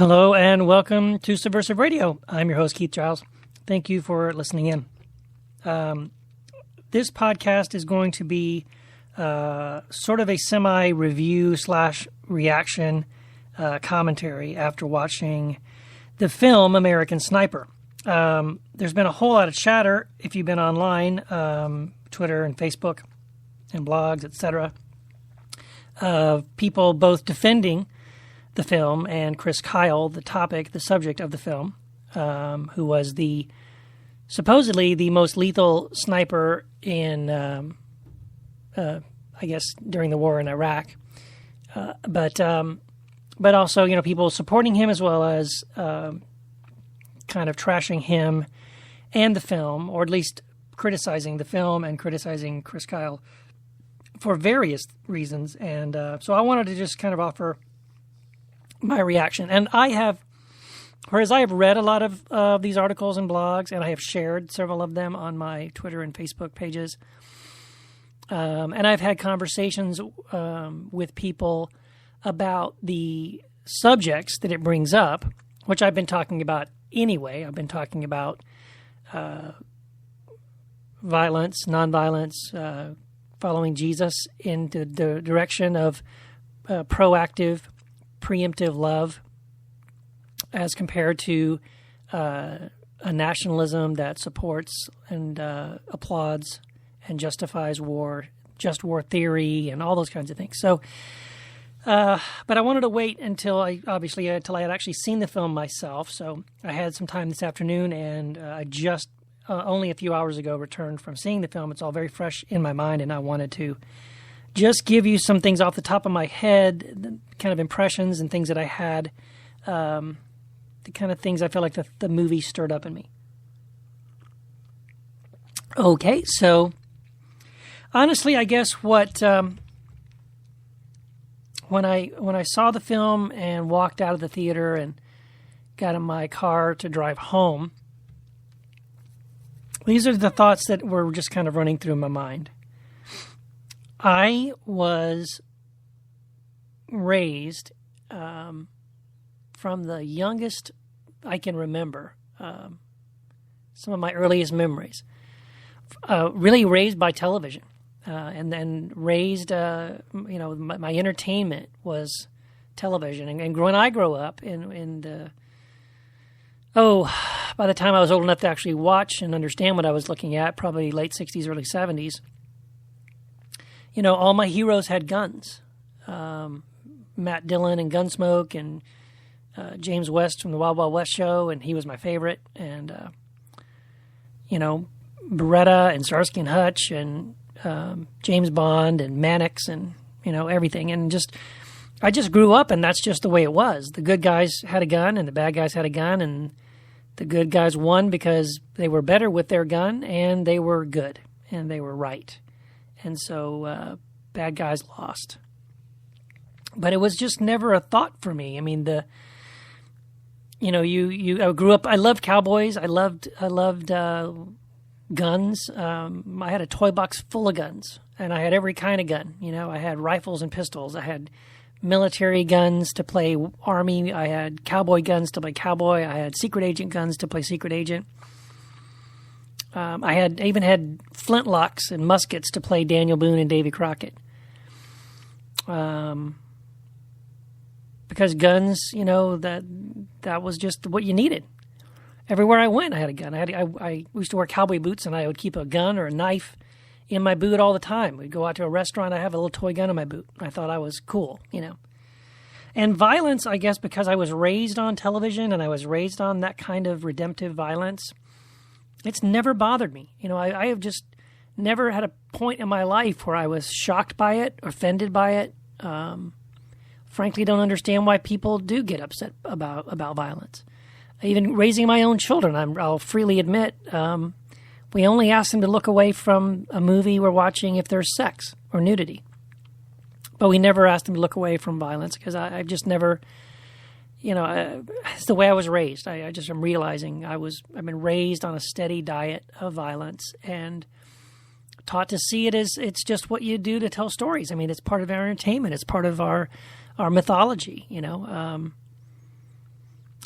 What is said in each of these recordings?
Hello and welcome to Subversive Radio. I'm your host, Keith Giles. Thank you for listening in. This podcast is going to be sort of a semi-review / reaction commentary after watching the film American Sniper. There's been a whole lot of chatter, if you've been online, Twitter and Facebook and blogs, etc., of people both defending the film and Chris Kyle, the subject of the film, who was supposedly the most lethal sniper in, I guess, during the war in Iraq. But also, people supporting him as well as kind of trashing him and the film, or at least criticizing the film and criticizing Chris Kyle for various reasons. And so I wanted to just kind of offer my reaction. And I have read a lot of these articles and blogs, and I have shared several of them on my Twitter and Facebook pages. And I've had conversations with people about the subjects that it brings up, which I've been talking about anyway. I've been talking about violence, nonviolence, following Jesus into the direction of proactive, preemptive love as compared to a nationalism that supports and applauds and justifies war, just war theory, and all those kinds of things. So, but I wanted to wait until I had actually seen the film myself. So I had some time this afternoon, and I just only a few hours ago returned from seeing the film. It's all very fresh in my mind, and I wanted to just give you some things off the top of my head, kind of impressions and things that I had, the kind of things I feel like the movie stirred up in me. Okay, so honestly, I guess what when I saw the film and walked out of the theater and got in my car to drive home, these are the thoughts that were just kind of running through my mind. I was raised from the youngest I can remember, some of my earliest memories, really raised by television. And then raised, my entertainment was television. And when I grew up, by the time I was old enough to actually watch and understand what I was looking at, probably late 60s, early 70s, all my heroes had guns. Matt Dillon and Gunsmoke, and James West from the Wild Wild West show, and he was my favorite. And, Beretta and Starsky and Hutch and James Bond and Mannix and, everything. And I just grew up, and that's just the way it was. The good guys had a gun and the bad guys had a gun, and the good guys won because they were better with their gun and they were good and they were right. And so bad guys lost. But it was just never a thought for me. I mean, I grew up, I loved cowboys. I loved guns. I had a toy box full of guns, and I had every kind of gun. I had rifles and pistols. I had military guns to play Army. I had cowboy guns to play cowboy. I had secret agent guns to play secret agent. I even had flintlocks and muskets to play Daniel Boone and Davy Crockett. Because guns, that was just what you needed. Everywhere I went, I had a gun. I used to wear cowboy boots, and I would keep a gun or a knife in my boot all the time. We'd go out to a restaurant, I have a little toy gun in my boot. I thought I was cool, And violence, I guess, because I was raised on television and I was raised on that kind of redemptive violence, it's never bothered me. I have just never had a point in my life where I was shocked by it, offended by it. Frankly, don't understand why people do get upset about violence. Even raising my own children, I'll freely admit, we only ask them to look away from a movie we're watching if there's sex or nudity. But we never ask them to look away from violence because I've just never, it's the way I was raised. I just am realizing I've been raised on a steady diet of violence and taught to see it as it's just what you do to tell stories. I mean, it's part of our entertainment. It's part of our mythology,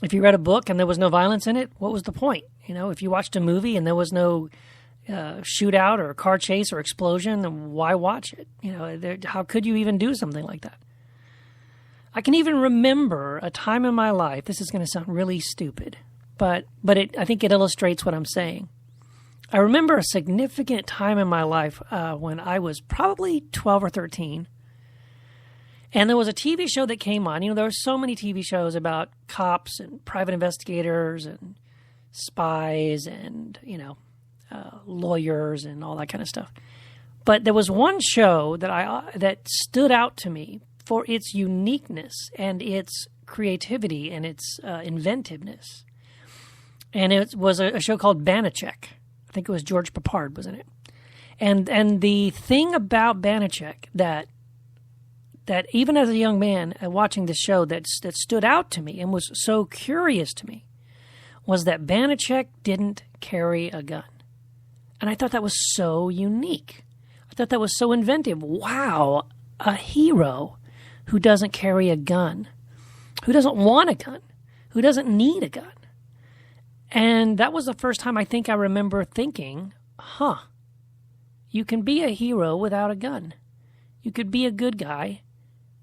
If you read a book and there was no violence in it, what was the point? If you watched a movie and there was no shootout or car chase or explosion, then why watch it? How could you even do something like that? I can even remember a time in my life, this is going to sound really stupid, but I think it illustrates what I'm saying. I remember a significant time in my life when I was probably 12 or 13, and there was a TV show that came on. There were so many TV shows about cops and private investigators and spies and, lawyers and all that kind of stuff. But there was one show that stood out to me for its uniqueness and its creativity and its inventiveness. And it was a show called Banachek. I think it was George Papard was in it. And the thing about Banachek that even as a young man watching this show that stood out to me and was so curious to me was that Banachek didn't carry a gun. And I thought that was so unique. I thought that was so inventive. Wow, a hero who doesn't carry a gun, who doesn't want a gun, who doesn't need a gun. And that was the first time I think I remember thinking, you can be a hero without a gun. You could be a good guy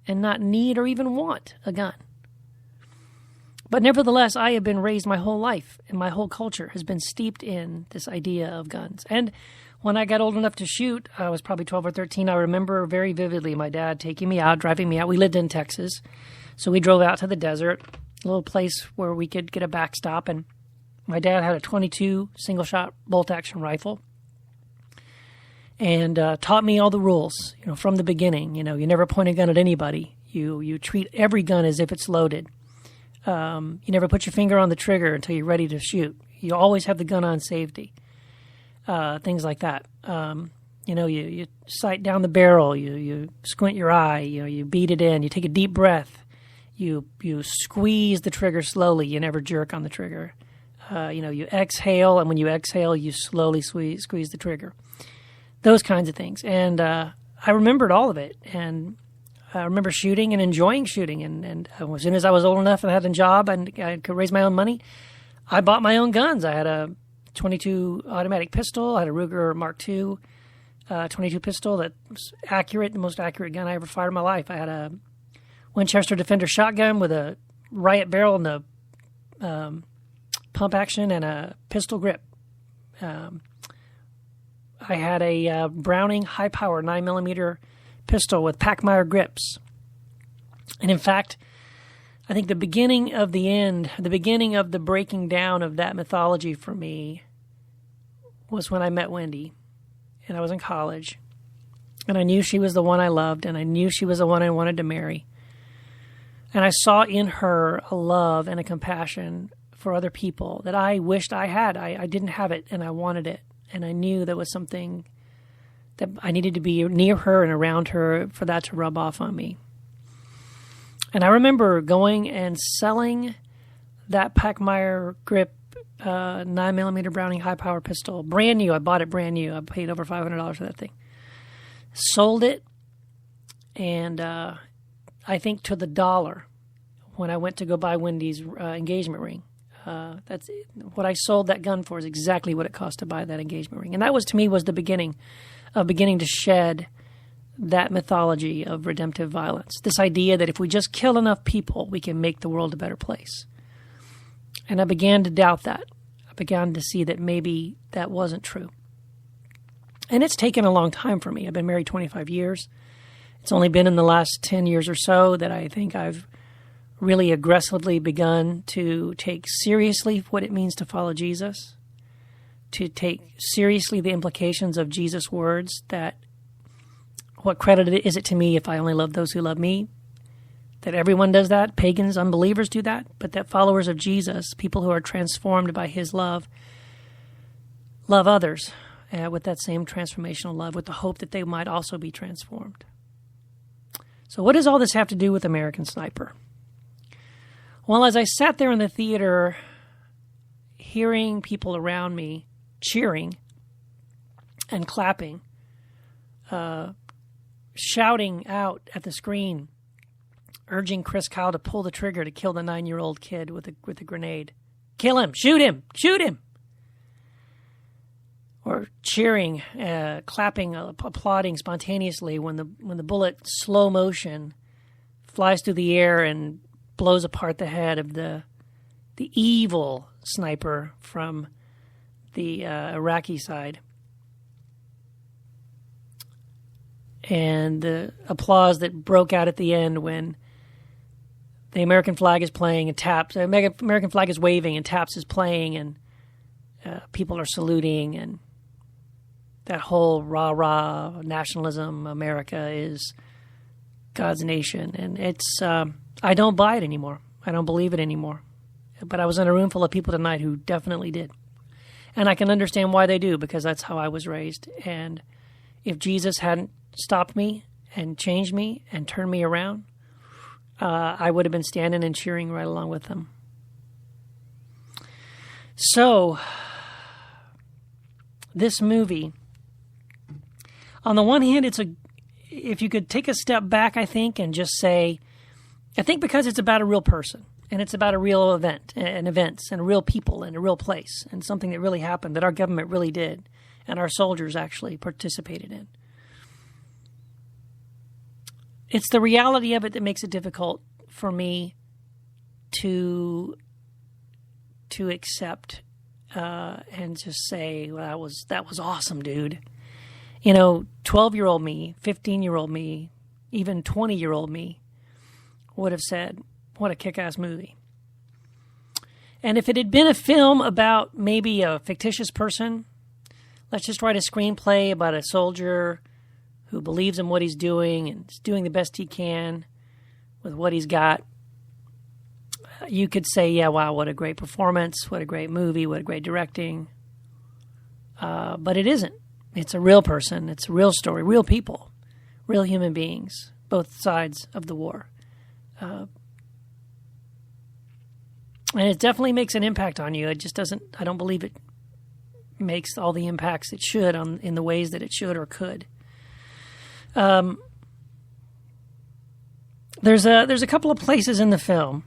and not need or even want a gun. But nevertheless, I have been raised my whole life, and my whole culture has been steeped in this idea of guns. And when I got old enough to shoot, I was probably 12 or 13, I remember very vividly my dad taking me out, driving me out. We lived in Texas, so we drove out to the desert, a little place where we could get a backstop, and my dad had a .22 single-shot bolt-action rifle and taught me all the rules, from the beginning. You never point a gun at anybody. You treat every gun as if it's loaded. You never put your finger on the trigger until you're ready to shoot. You always have the gun on safety. Things like that. You sight down the barrel. You squint your eye. You beat it in. You take a deep breath. You squeeze the trigger slowly. You never jerk on the trigger. You exhale, and when you exhale, you slowly squeeze the trigger. Those kinds of things. And I remembered all of it. And I remember shooting and enjoying shooting. And as soon as I was old enough and had a job and I could raise my own money, I bought my own guns. I had a .22 automatic pistol. I had a Ruger Mark II 22 pistol that was accurate, the most accurate gun I ever fired in my life. I had a Winchester Defender shotgun with a riot barrel and a pump action and a pistol grip. I had a Browning high-power 9mm pistol with Packmeyer grips. And in fact, I think the beginning of the end, the beginning of the breaking down of that mythology for me was when I met Wendy, and I was in college. And I knew she was the one I loved, and I knew she was the one I wanted to marry. And I saw in her a love and a compassion for other people that I wished I had. I didn't have it, and I wanted it. And I knew there was something that I needed to be near her and around her for that to rub off on me. And I remember going and selling that Packmeyer grip 9mm Browning high-power pistol. Brand new. I bought it brand new. I paid over $500 for that thing. Sold it, and I think to the dollar when I went to go buy Wendy's engagement ring. That's what I sold that gun for is exactly what it cost to buy that engagement ring. And that was, to me, was the beginning to shed that mythology of redemptive violence. This idea that if we just kill enough people, we can make the world a better place. And I began to doubt that. I began to see that maybe that wasn't true. And it's taken a long time for me. I've been married 25 years. It's only been in the last 10 years or so that I think I've really aggressively begun to take seriously what it means to follow Jesus, to take seriously the implications of Jesus' words that what credit is it to me if I only love those who love me? That everyone does that, pagans, unbelievers do that, but that followers of Jesus, people who are transformed by his love others with that same transformational love, with the hope that they might also be transformed. So what does all this have to do with American Sniper? Well, as I sat there in the theater, hearing people around me cheering and clapping, shouting out at the screen, urging Chris Kyle to pull the trigger to kill the 9-year-old kid with a grenade. Kill him! Shoot him! Shoot him! Or cheering, clapping, applauding spontaneously when the bullet, slow motion, flies through the air and blows apart the head of the evil sniper from the Iraqi side. And the applause that broke out at the end when the American flag is playing and taps. The American flag is waving and taps is playing, and people are saluting, and that whole rah-rah nationalism, America is God's nation. And it's, I don't buy it anymore. I don't believe it anymore. But I was in a room full of people tonight who definitely did. And I can understand why they do, because that's how I was raised. And if Jesus hadn't stopped me and changed me and turned me around, I would have been standing and cheering right along with them. So, this movie, on the one hand, if you could take a step back, I think, and just say, I think because it's about a real person, and it's about a real event, and events, and real people, and a real place, and something that really happened, that our government really did, and our soldiers actually participated in. It's the reality of it that makes it difficult for me to accept and just say, well, that was awesome, dude. 12-year-old me, 15-year-old me, even 20-year-old me would have said, what a kick-ass movie. And if it had been a film about maybe a fictitious person, let's just write a screenplay about a soldier who believes in what he's doing and is doing the best he can with what he's got, you could say, yeah, wow, what a great performance, what a great movie, what a great directing. But it isn't. It's a real person. It's a real story, real people, real human beings, both sides of the war. And it definitely makes an impact on you. It just doesn't, I don't believe it makes all the impacts it should in the ways that it should or could. There's a couple of places in the film.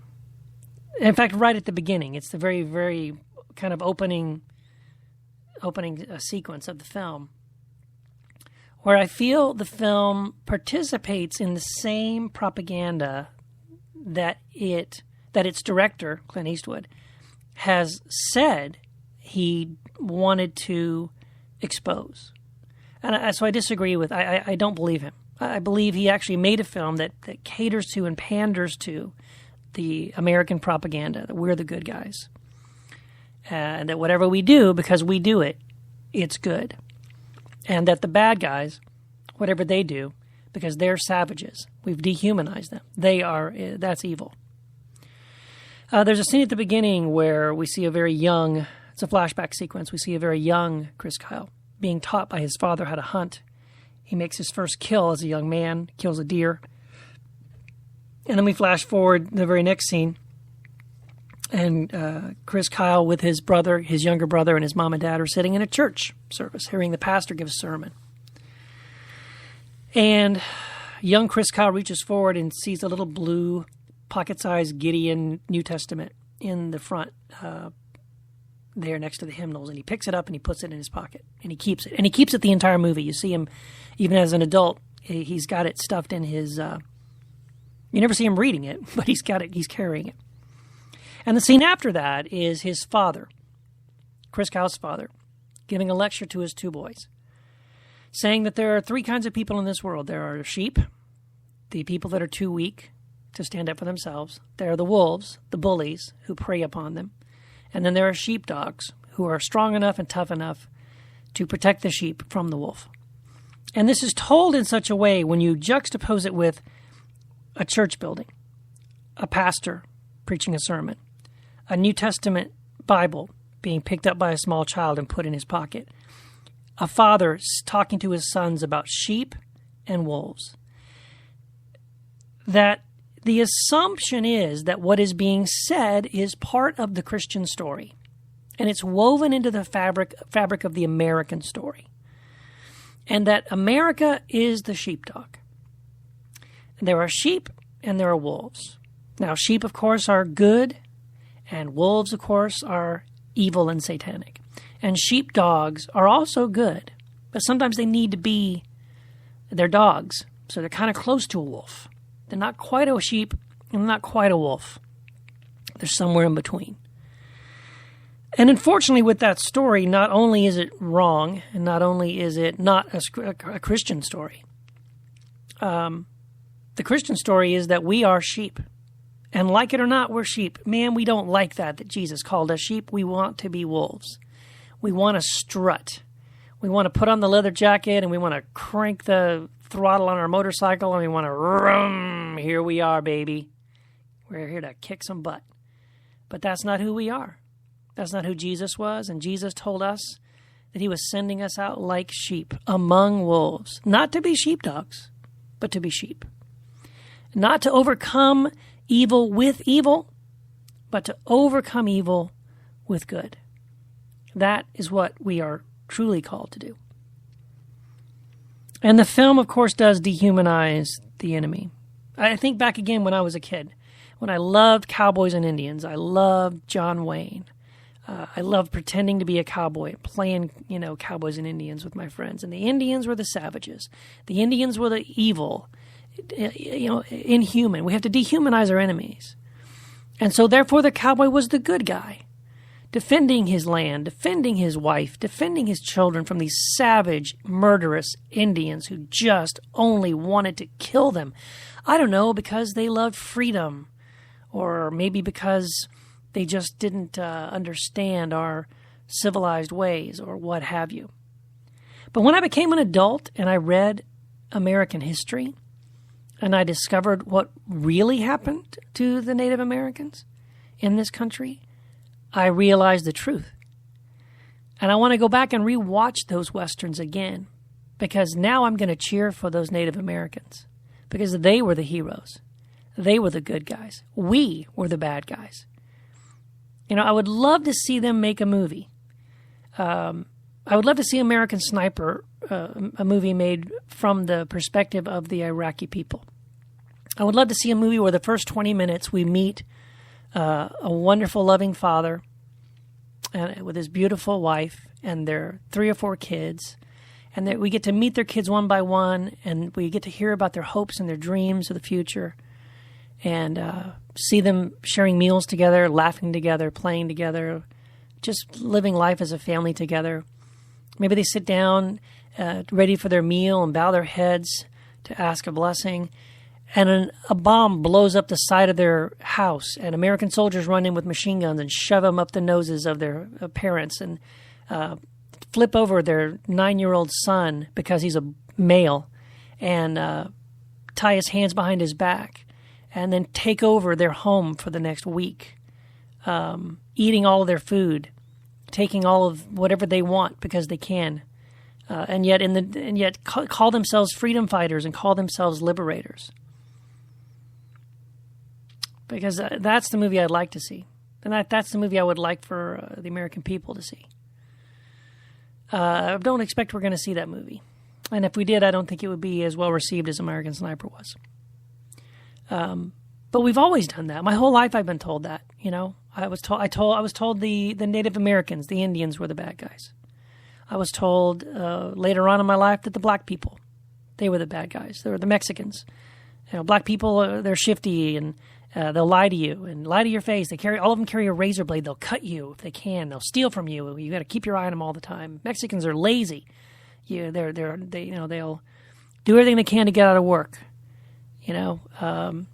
In fact, right at the beginning, it's the very, very kind of opening sequence of the film, where I feel the film participates in the same propaganda that its director, Clint Eastwood, has said he wanted to expose. And so I disagree with, I don't believe him. I believe he actually made a film that caters to and panders to the American propaganda, that we're the good guys. And that whatever we do, because we do it, it's good. And that the bad guys, whatever they do, because they're savages, we've dehumanized them. That's evil. There's a scene at the beginning where we see it's a flashback sequence, we see a very young Chris Kyle being taught by his father how to hunt. He makes his first kill as a young man, kills a deer. And then we flash forward the very next scene, and Chris Kyle with his brother, his younger brother, and his mom and dad are sitting in a church service, hearing the pastor give a sermon. And young Chris Kyle reaches forward and sees a little blue, pocket-sized Gideon New Testament in the front there next to the hymnals, and he picks it up and he puts it in his pocket, and he keeps it. And he keeps it the entire movie. You see him, even as an adult, he's got it stuffed in his... you never see him reading it, but he's got it, he's carrying it. And the scene after that is his father, Chris Kyle's father, giving a lecture to his two boys, saying that there are three kinds of people in this world. There are sheep, the people that are too weak to stand up for themselves. There are the wolves, the bullies, who prey upon them. And then there are sheepdogs, who are strong enough and tough enough to protect the sheep from the wolf. And this is told in such a way, when you juxtapose it with a church building, a pastor preaching a sermon, a New Testament Bible being picked up by a small child and put in his pocket, a father talking to his sons about sheep and wolves, that the assumption is that what is being said is part of the Christian story, and it's woven into the fabric of the American story, and that America is the sheepdog. There are sheep and there are wolves. Now, sheep, of course, are good, and wolves, of course, are evil and satanic. And sheepdogs are also good, but sometimes they need to be their dogs, so they're kind of close to a wolf. They're not quite a sheep, and not quite a wolf. They're somewhere in between. And unfortunately, with that story, not only is it wrong, and not only is it not a Christian story, the Christian story is that we are sheep. And like it or not, we're sheep. Man, we don't like that Jesus called us sheep. We want to be wolves. We want to strut. We want to put on the leather jacket, and we want to crank the throttle on our motorcycle, and we want to rum. Here we are, baby. We're here to kick some butt. But that's not who we are. That's not who Jesus was. And Jesus told us that he was sending us out like sheep among wolves. Not to be sheepdogs, but to be sheep. Not to overcome evil with evil, but to overcome evil with good. That is what we are truly called to do. And the film, of course, does dehumanize the enemy. I think back again when I was a kid, when I loved cowboys and Indians. I loved John Wayne. I loved pretending to be a cowboy, playing, cowboys and Indians with my friends. And the Indians were the savages. The Indians were the evil, inhuman. We have to dehumanize our enemies. And so therefore the cowboy was the good guy, defending his land, defending his wife, defending his children from these savage, murderous Indians who just only wanted to kill them. I don't know, because they loved freedom, or maybe because they just didn't understand our civilized ways, or what have you. But when I became an adult and I read American history, and I discovered what really happened to the Native Americans in this country, I realized the truth. And I want to go back and rewatch those Westerns again, because now I'm going to cheer for those Native Americans, because they were the heroes. They were the good guys. We were the bad guys. I would love to see them make a movie. I would love to see American Sniper, a movie made from the perspective of the Iraqi people. I would love to see a movie where the first 20 minutes we meet a wonderful, loving father with his beautiful wife and their 3 or 4 kids, and that we get to meet their kids one by one, and we get to hear about their hopes and their dreams of the future, and see them sharing meals together, laughing together, playing together, just living life as a family together. Maybe they sit down ready for their meal and bow their heads to ask a blessing, and a bomb blows up the side of their house, and American soldiers run in with machine guns and shove them up the noses of their parents, and flip over their 9-year-old son because he's a male, and tie his hands behind his back, and then take over their home for the next week, eating all of their food, taking all of whatever they want because they can, and yet call themselves freedom fighters and call themselves liberators. Because that's the movie I'd like to see, and that's the movie I would like for the American people to see. I don't expect we're going to see that movie, and if we did, I don't think it would be as well received as American Sniper was. But we've always done that. My whole life I've been told that. I was told the Native Americans, the Indians, were the bad guys. I was told later on in my life that the black people, they were the bad guys. They were the Mexicans. Black people, they're shifty, and they'll lie to you and lie to your face. All of them carry a razor blade. They'll cut you if they can. They'll steal from you. You got to keep your eye on them all the time. Mexicans are lazy. They'll do everything they can to get out of work. My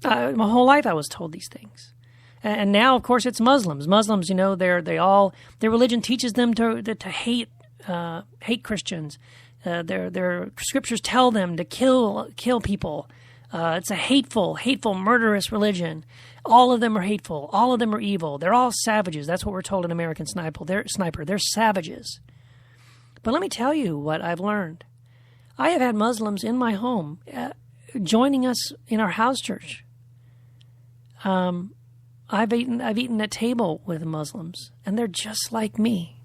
whole life I was told these things. And now, of course, it's Muslims. Muslims, their religion teaches them to hate Christians. Their scriptures tell them to kill people. It's a hateful, murderous religion. All of them are hateful. All of them are evil. They're all savages. That's what we're told in American Sniper. They're savages. But let me tell you what I've learned. I have had Muslims in my home joining us in our house church. I've eaten at table with Muslims, and they're just like me.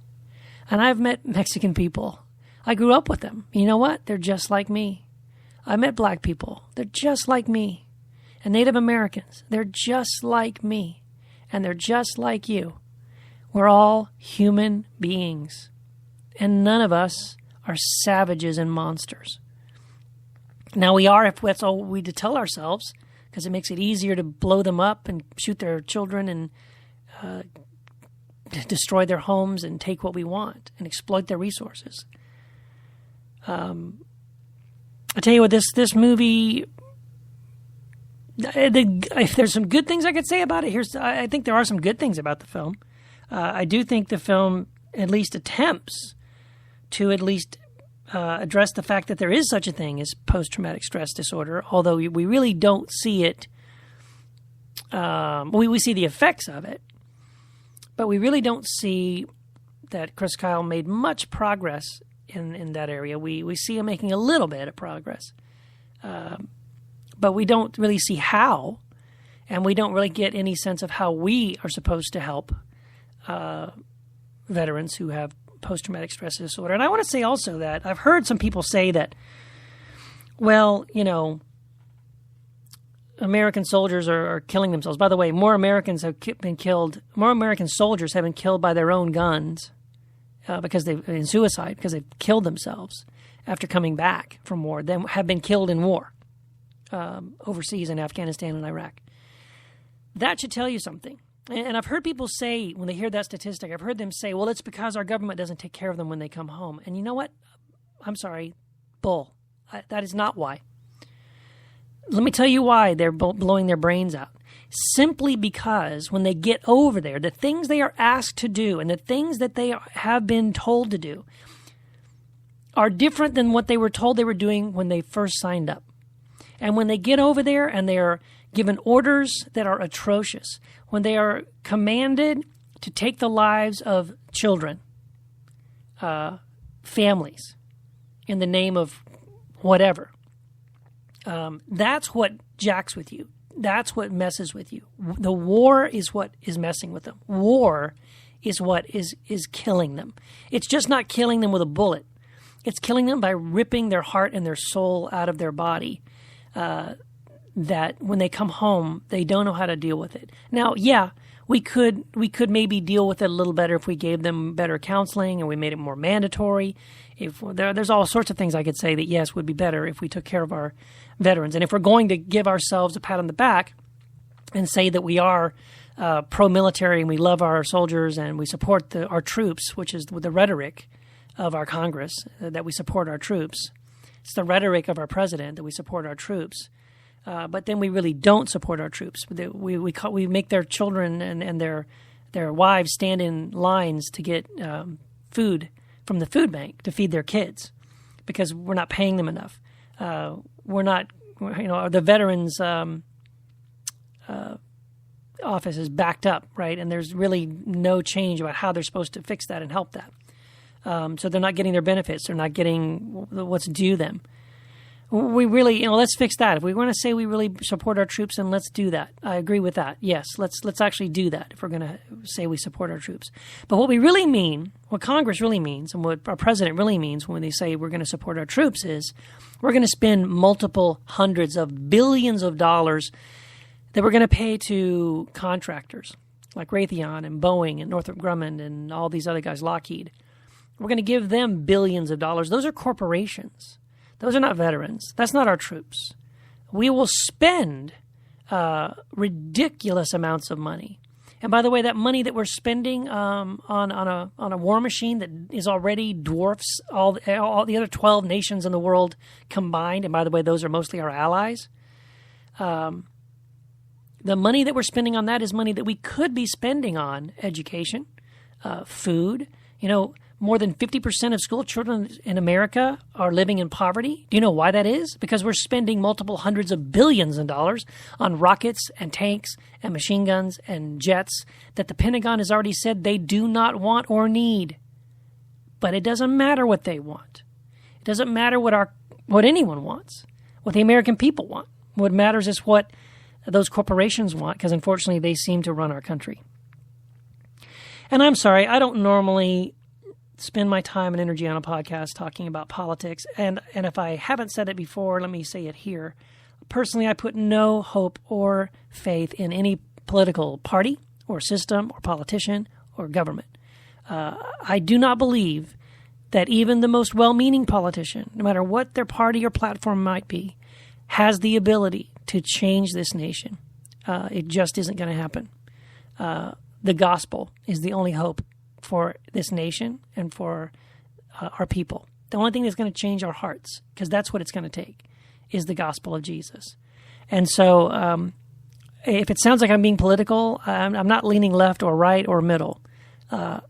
And I've met Mexican people. I grew up with them. You know what? They're just like me. I met black people. They're just like me. and Native Americans. They're just like me, and they're just like you. We're all human beings, and none of us are savages and monsters. Now, we are, if that's all we to tell ourselves, because it makes it easier to blow them up and shoot their children and destroy their homes and take what we want and exploit their resources. I tell you what, this movie, if there's some good things I could say about it, I think there are some good things about the film. I do think the film at least attempts to address the fact that there is such a thing as post-traumatic stress disorder, although we really don't see it. We see the effects of it, but we really don't see that Chris Kyle made much progress in that area. We see him making a little bit of progress, but we don't really see how, and we don't really get any sense of how we are supposed to help veterans who have post-traumatic stress disorder. And I want to say also that I've heard some people say that, well, American soldiers are killing themselves. By the way, more American soldiers have been killed by their own guns in suicide because they've killed themselves after coming back from war than have been killed in war overseas in Afghanistan and Iraq. That should tell you something. And I've heard people say, when they hear that statistic, I've heard them say, well, it's because our government doesn't take care of them when they come home. And you know what? I'm sorry. Bull. That is not why. Let me tell you why they're blowing their brains out. Simply because when they get over there, the things they are asked to do and the things that they have been told to do are different than what they were told they were doing when they first signed up. And when they get over there and they are given orders that are atrocious, when they are commanded to take the lives of children, families, in the name of whatever, that's what jacks with you. That's what messes with you. The war is what is messing with them. War is what is killing them. It's just not killing them with a bullet. It's killing them by ripping their heart and their soul out of their body. That when they come home, they don't know how to deal with it. Now, yeah, we could maybe deal with it a little better if we gave them better counseling and we made it more mandatory. There's all sorts of things I could say that, yes, would be better if we took care of our veterans. And if we're going to give ourselves a pat on the back and say that we are pro-military and we love our soldiers and we support our troops, which is the rhetoric of our Congress, that we support our troops. It's the rhetoric of our president that we support our troops. But then we really don't support our troops. We make their children and their wives stand in lines to get food from the food bank to feed their kids because we're not paying them enough. We're not, the veterans office is backed up, right? And there's really no change about how they're supposed to fix that and help that. So they're not getting their benefits. They're not getting what's due them. We really, let's fix that. If we want to say we really support our troops, then let's do that. I agree with that. Yes, let's actually do that if we're going to say we support our troops. But what we really mean, what Congress really means, and what our president really means when they say we're going to support our troops is we're going to spend multiple hundreds of billions of dollars that we're going to pay to contractors like Raytheon and Boeing and Northrop Grumman and all these other guys, Lockheed. We're going to give them billions of dollars. Those are corporations. Those are not veterans. That's not our troops. We will spend ridiculous amounts of money. And by the way, that money that we're spending on a war machine that is already dwarfs all the other 12 nations in the world combined, and by the way, those are mostly our allies, the money that we're spending on that is money that we could be spending on education, food. More than 50% of school children in America are living in poverty. Do you know why that is? Because we're spending multiple hundreds of billions of dollars on rockets and tanks and machine guns and jets that the Pentagon has already said they do not want or need. But it doesn't matter what they want. It doesn't matter what anyone wants, what the American people want. What matters is what those corporations want, because unfortunately they seem to run our country. And I'm sorry, I don't normally spend my time and energy on a podcast talking about politics. And if I haven't said it before, let me say it here. personally, I put no hope or faith in any political party or system or politician or government. I do not believe that even the most well-meaning politician, no matter what their party or platform might be, has the ability to change this nation. It just isn't going to happen. The gospel is the only hope for this nation and for our people. The only thing that's going to change our hearts, because that's what it's going to take, is the gospel of Jesus. And so if it sounds like I'm being political, I'm not leaning left or right or middle,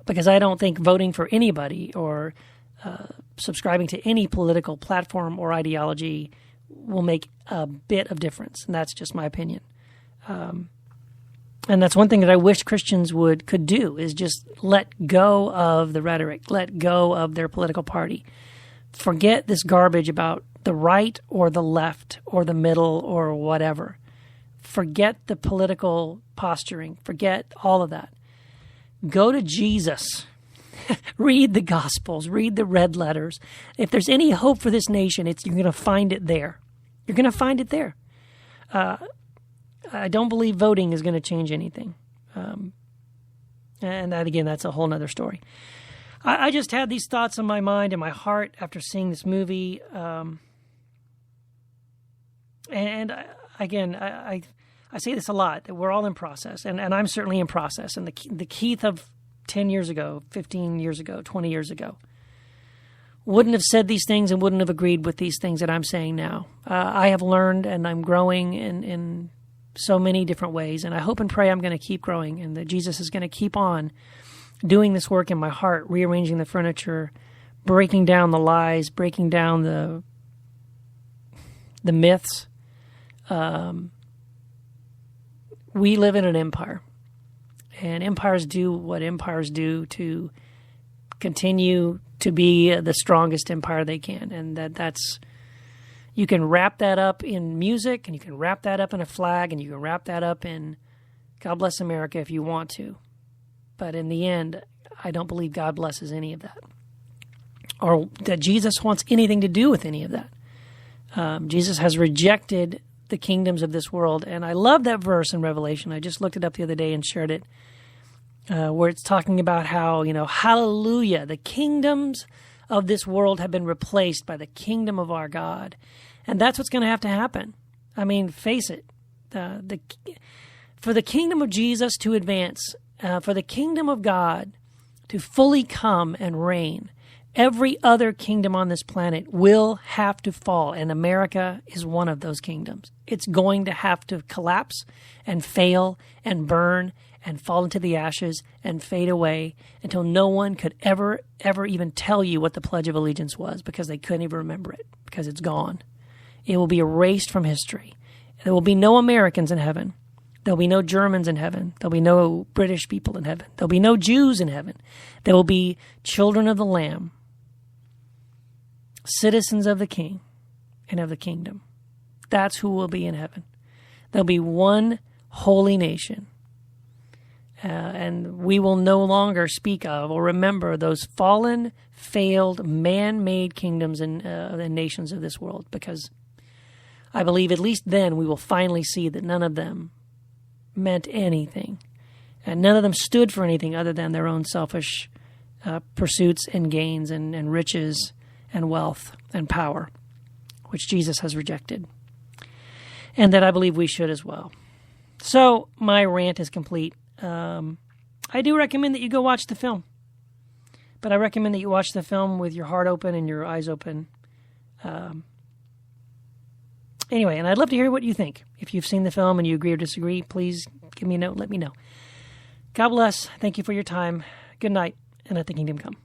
because I don't think voting for anybody or subscribing to any political platform or ideology will make a bit of difference. And that's just my opinion. And that's one thing that I wish Christians could do, is just let go of the rhetoric, let go of their political party. Forget this garbage about the right or the left or the middle or whatever. Forget the political posturing. Forget all of that. Go to Jesus. Read the Gospels. Read the red letters. If there's any hope for this nation, you're going to find it there. You're going to find it there. I don't believe voting is going to change anything. And that, again, that's a whole other story. I just had these thoughts in my mind and my heart after seeing this movie. I say this a lot, that we're all in process, and I'm certainly in process. And the Keith of 10 years ago, 15 years ago, 20 years ago wouldn't have said these things and wouldn't have agreed with these things that I'm saying now. I have learned, and I'm growing in so many different ways, and I hope and pray I'm going to keep growing, and that Jesus is going to keep on doing this work in my heart, rearranging the furniture, breaking down the lies, breaking down the myths. We live in an empire, and empires do what empires do to continue to be the strongest empire they can. And that's, you can wrap that up in music, and you can wrap that up in a flag, and you can wrap that up in God Bless America if you want to. But in the end, I don't believe God blesses any of that, or that Jesus wants anything to do with any of that. Jesus has rejected the kingdoms of this world. And I love that verse in Revelation. I just looked it up the other day and shared it, where it's talking about how, hallelujah, the kingdoms of this world have been replaced by the kingdom of our God. And that's what's going to have to happen. I mean, face it. For the kingdom of Jesus to advance, for the kingdom of God to fully come and reign, every other kingdom on this planet will have to fall, and America is one of those kingdoms. It's going to have to collapse and fail and burn and fall into the ashes and fade away until no one could ever even tell you what the Pledge of Allegiance was, because they couldn't even remember it, because it's gone. It will be erased from history. There will be no Americans in heaven. There'll be no Germans in heaven. There'll be no British people in heaven. There'll be no Jews in heaven. There will be children of the Lamb, citizens of the King and of the kingdom. That's who will be in heaven. There'll be one holy nation. And we will no longer speak of or remember those fallen, failed, man-made kingdoms and nations of this world, because I believe at least then we will finally see that none of them meant anything. And none of them stood for anything other than their own selfish pursuits and gains and riches and wealth and power, which Jesus has rejected. And that I believe we should as well. So my rant is complete. I do recommend that you go watch the film. But I recommend that you watch the film with your heart open and your eyes open. Anyway, and I'd love to hear what you think. If you've seen the film and you agree or disagree, please give me a note. Let me know. God bless. Thank you for your time. Good night, and let the kingdom come.